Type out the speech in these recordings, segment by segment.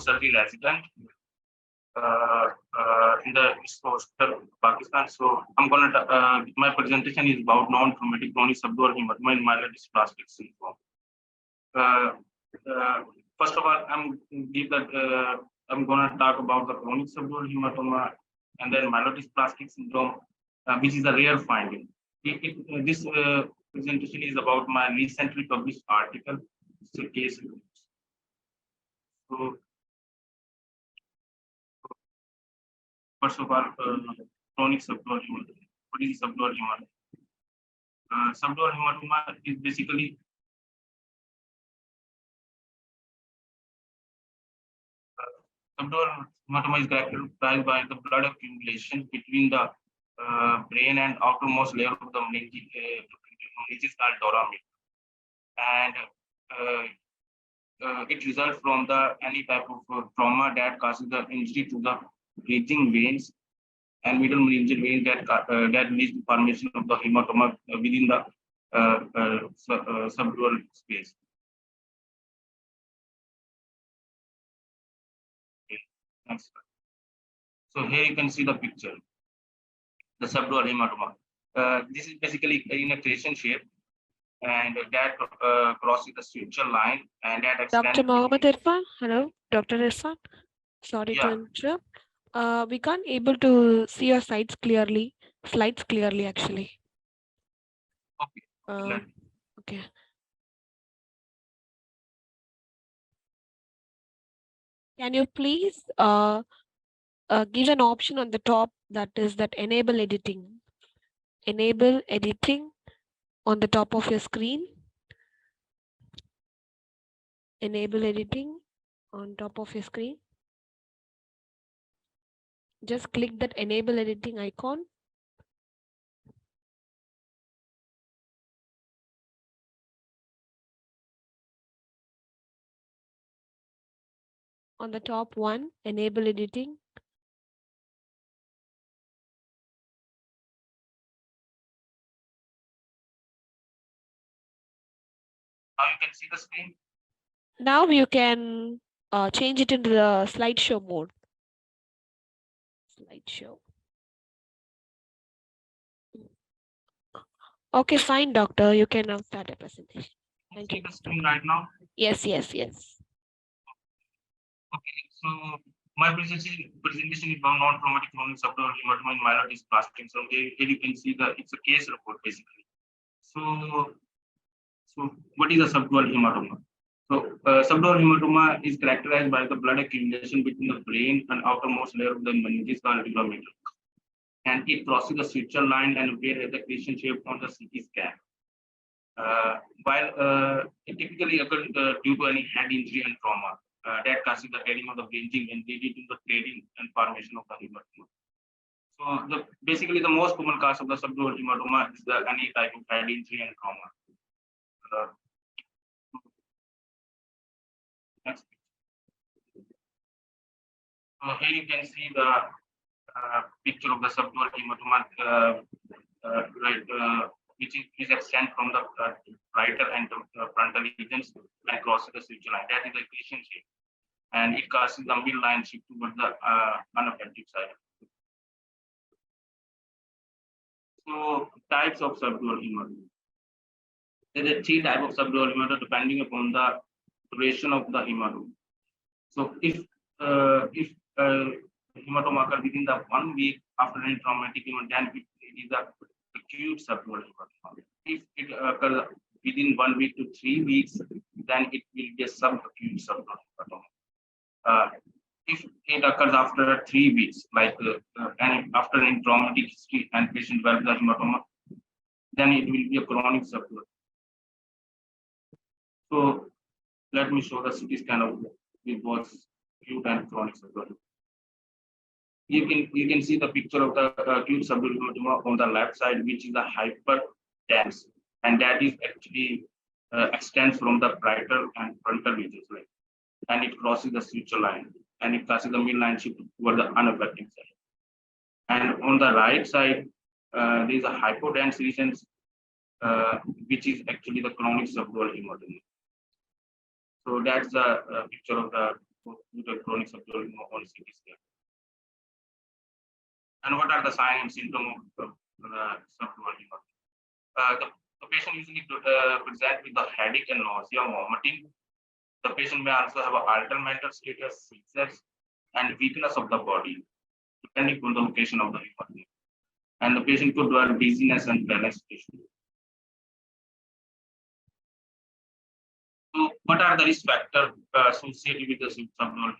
surgery resident in the East Coast of Pakistan. So I'm gonna my presentation is about non-traumatic chronic subdural hematoma in myelodysplastic syndrome. First of all, I'm gonna talk about the chronic subdural hematoma and then myelodysplastic syndrome, which is a rare finding. This presentation is about my recently published article. It's a case. So, first of all, chronic subdural hematoma. What is subdural hematoma? Subdural hematoma is basically subdural hematoma is characterized by the blood accumulation between the brain and outermost layer of the meninges, which is called doramine, and it results from any type of trauma that causes the injury to the breathing veins and middle meningeal veins that leads to formation of the hematoma within the subdural space. Okay, next. So here you can see the picture, the subdural hematoma. This is basically in a crescent shape, and that crosses the suture line, and that extends. Dr. Mohammed Irfan, hello, Dr. Irfan. Sorry to interrupt. We can't able to see your slides clearly actually. Okay. Okay. Can you please give an option on the top that is that enable editing? Enable editing on the top of your screen. Enable editing on top of your screen. Just click that enable editing icon. On the top one, enable editing. Now you can see the screen. Now you can change it into the slideshow mode. Slideshow. Okay, fine, doctor. You can now start a presentation. Thank you. See the screen right now? Yes. Okay, so my presentation is about non-traumatic chronic subdural hematoma in myelodysplastic syndrome. Here you can see it's a case report basically. So what is a subdural hematoma? So subdural hematoma is characterized by the blood accumulation between the brain and outermost layer of the meninges called delegates, and it crosses the suture line and appears as a crescent shape on the CT scan. While it typically occurs due to any head injury and trauma that causes the tearing of the branching and leading to the tearing and formation of the hematoma. So basically the most common cause of the subdural hematoma is any type of head injury and trauma. Next. Here you can see the picture of the subdural hematoma, which is extend from the brighter and frontal regions and crosses the suture line. That is the crescent shape, and it causes the midline shift towards the unaffected side. So types of subdural hematoma. There are 3 types of subdural hematoma depending upon the duration of the hematoma. So if hematoma occurs within the 1 week after any traumatic event, then it is the acute subdural hematoma. If it occurs within 1 week to 3 weeks, then it will be a subacute subdural hematoma. If it occurs after 3 weeks, like after any traumatic history and patient develops the hematoma, then it will be a chronic subdural. So let me show the CT scan of both acute and chronic subdural. You can see the picture of the acute subdural hematoma on the left side, which is a hypertense, and that is actually extends from the parietal and frontal regions, right? And it crosses the suture line, and it crosses the midline shift toward the unaffected side. And on the right side, there is a hypodense regions, which is actually the chronic subdural hematoma. So that's the picture of the the chronic subdural on CT scan. And what are the signs and symptoms of subdural hematoma? The patient usually present with the headache and nausea, vomiting. The patient may also have an altered mental status, seizures, and weakness of the body, depending on the location of the hematoma. And the patient could develop dizziness and balance issues. So, what are the risk factors associated with the subdural?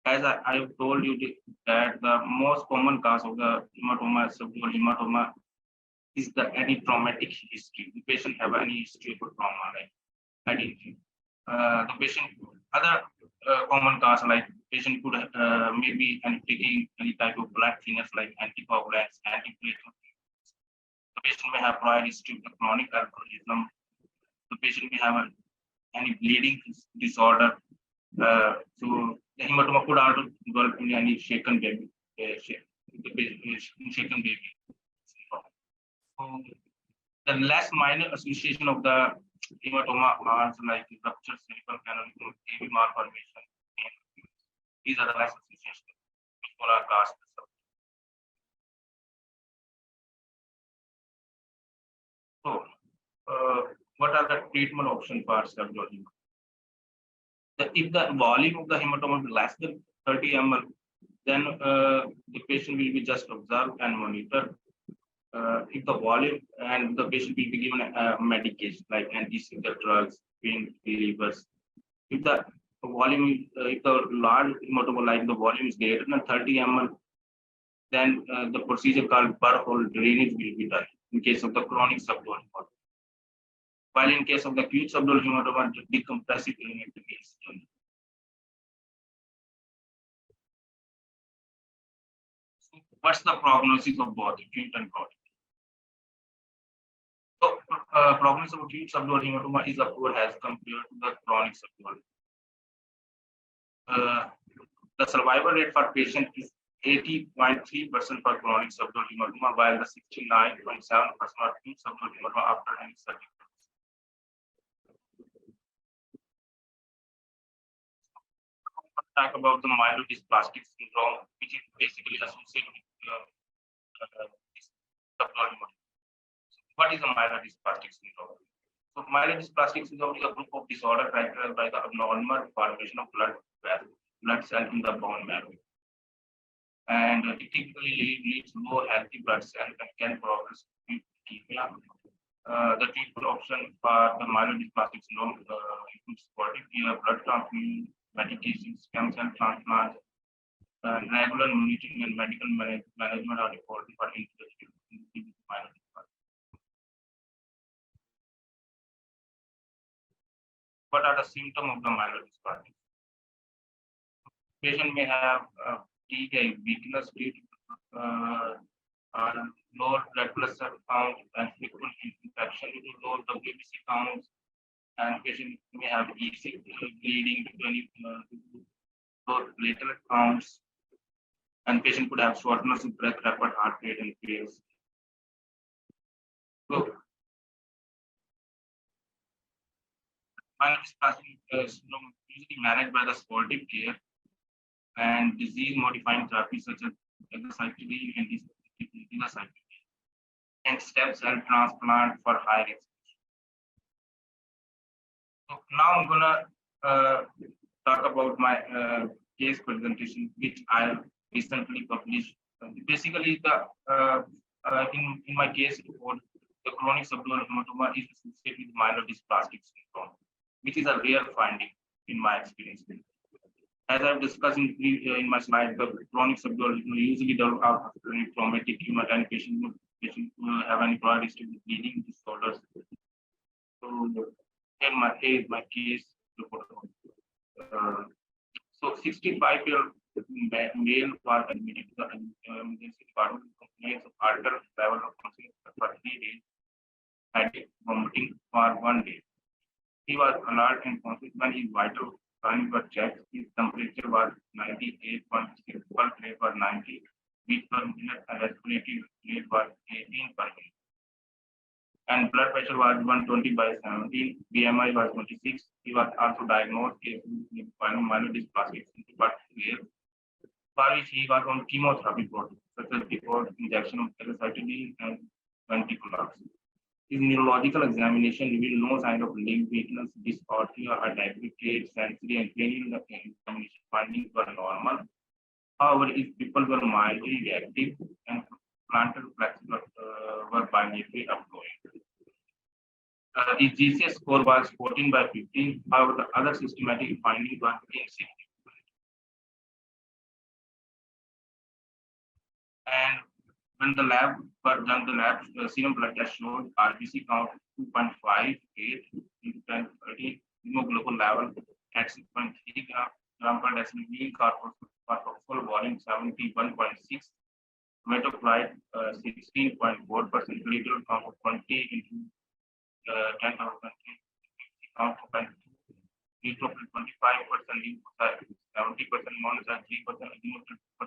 As I have told you that the most common cause of the hematoma, subdural hematoma, is the any traumatic history. The patient have any history of trauma, like identity. The patient other common cause like patient could maybe taking any type of blood thinners like anticoagulants, antiplatelets. The patient may have prior history of chronic alcoholism. The patient may have any bleeding disorder. So the hematoma could also develop in any shaken baby, shaken baby. So the less minor association of the hematoma are like rupture cerebral canal, AV malformation. These are the less associations which are caused. So, what are the treatment options for subdural hematoma? If the volume of the hematoma is less than 30 ml, then the patient will be just observed and monitored. If the volume and the patient will be given a medication like anti-seizure drugs, pain relievers. If the volume, if the large hematoma like the volume is greater than 30 ml, then the procedure called per-hole drainage will be done in case of the chronic subdural hematoma. While in case of the acute subdural hematoma, decompressive drainage is done. So what's the prognosis of both acute and chronic? So, prognosis of acute subdural hematoma is poor as compared to the chronic subdural. The survival rate for patient is 80.3% for chronic subdural hematoma, while the 69.7% for acute subdural hematoma after any surgery. Talk about the myelodysplastic syndrome, which is basically associated with this subdural hematoma. What is a myelodysplastic syndrome? So myelodysplastic syndrome is a group of disorder characterized by the abnormal formation of blood cells in the bone marrow. And it typically leads to low healthy blood cells and can progress to leukemia. The treatment option for the myelodysplastic syndrome includes supportive care, blood transfusion, medications, stem cell transplant, regular monitoring and medical management are important for individuals with myelodysplastic. What are the symptoms of the myelodysplastic? Patient may have fatigue, weakness, lower blood pressure count, and frequent infection due to low WBC counts, and patient may have easy bleeding due to any low platelet counts, and patient could have shortness of breath, rapid heart rate, and pace. So, myelodysplastic syndrome usually managed by the supportive care and disease-modifying therapies such as cyclidine and and stem cell transplant for high risk. So now I'm gonna talk about my case presentation, which I recently published. Basically, in my case report, the chronic subdural hematoma is associated with myelodysplastic syndrome, which is a rare finding in my experience. As I've discussed in my slide, the chronic subdural usually develop after traumatic humor and patient have any prior history with bleeding disorders. So, in my case report. So 65-year-old male was admitted to the emergency department with complaints of altered level of consciousness for 3 days, headache, vomiting for 1 day. He was alert and conscious when his vital signs were checked. His temperature was 98.6, pulse rate was 90, beat per minute, and respiratory rate was 18 per minute. and blood pressure was 120/17. BMI was 26. He was also diagnosed with myelodysplastic syndrome, but for which he was on chemotherapy protocol, such as before injection of acetylene and ventricular. His neurological examination revealed no sign of limb weakness, dysorthia, or hyperactive sensory and cranial examination findings were normal. However, his pupils were mildly reactive and plantar flexors were bilaterally upgoing. His GCS score was 14/15. However, the other systematic findings were insignificant. And when the lab were done, the lab serum blood test showed RBC count 2.58 into 1030, hemoglobin level at 6.3 gram per deciliter, mean corpuscle volume 71.6, metabolite 16.4%, literal count of 20 into 10,000, count of 25%, 70% monocyte, 3%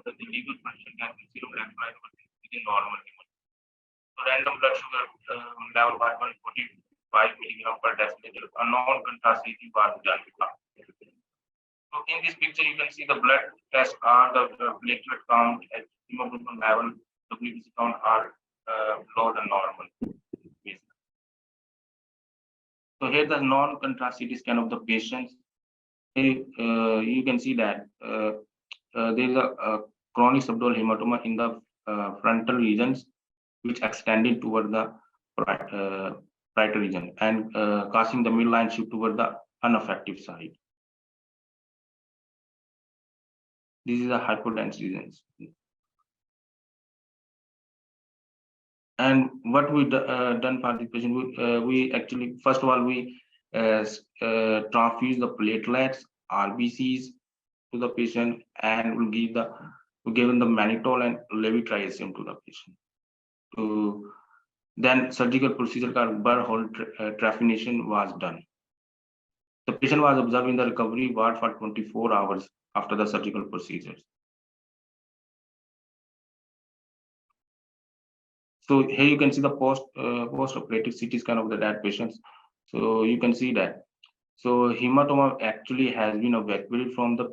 the legal function can be serum electrolyte within normal human. So random blood sugar level was 145 milligram per deciliter. A non-contrastive was done. So in this picture, you can see the blood test are the platelet count at hemoglobin level, WBC count are lower than normal. So here the non-contrast CT scan of the patients. Here, you can see that there is a chronic subdural hematoma in the frontal regions, which extended toward the parietal region and causing the midline shift toward the unaffected side. This is a hypodense regions. And what we done for the patient, we actually, first of all, we transfuse the platelets, RBCs to the patient, and we give the mannitol and levetiracetam to the patient. Then surgical procedure called burr hole trephination was done. The patient was observed in the recovery ward for 24 hours after the surgical procedures. So here you can see the post-operative CT scan of the dead patients. So you can see that. So hematoma actually has been evacuated from the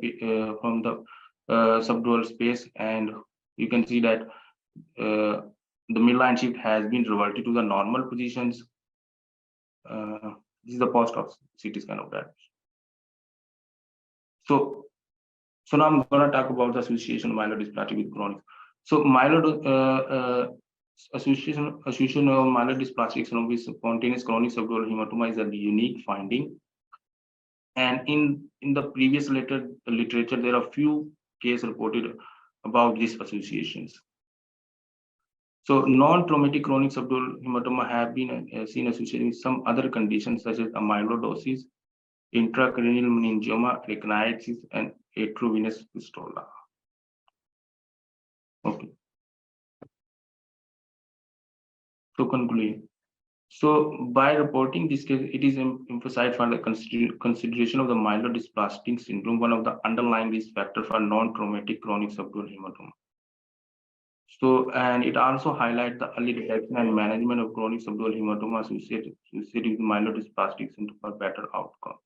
subdural space, and you can see that the midline shift has been reverted to the normal positions. This is the post of CT scan of that. So now I'm going to talk about the association of myelodysplastic with chronic. So association of myelodysplastic syndrome with spontaneous chronic subdural hematoma is a unique finding. And in the previous literature, there are few cases reported about these associations. So non-traumatic chronic subdural hematoma have been seen associated with some other conditions such as amyloidosis, intracranial meningioma, arachnitis, and atriovenous fistula. Okay. To conclude, so by reporting this case, it is emphasized for the consideration of the myelodysplastic syndrome, one of the underlying risk factors for non-traumatic chronic subdural hematoma. So, and it also highlights the early detection and management of chronic subdural hematoma associated with myelodysplastic syndrome for better outcome.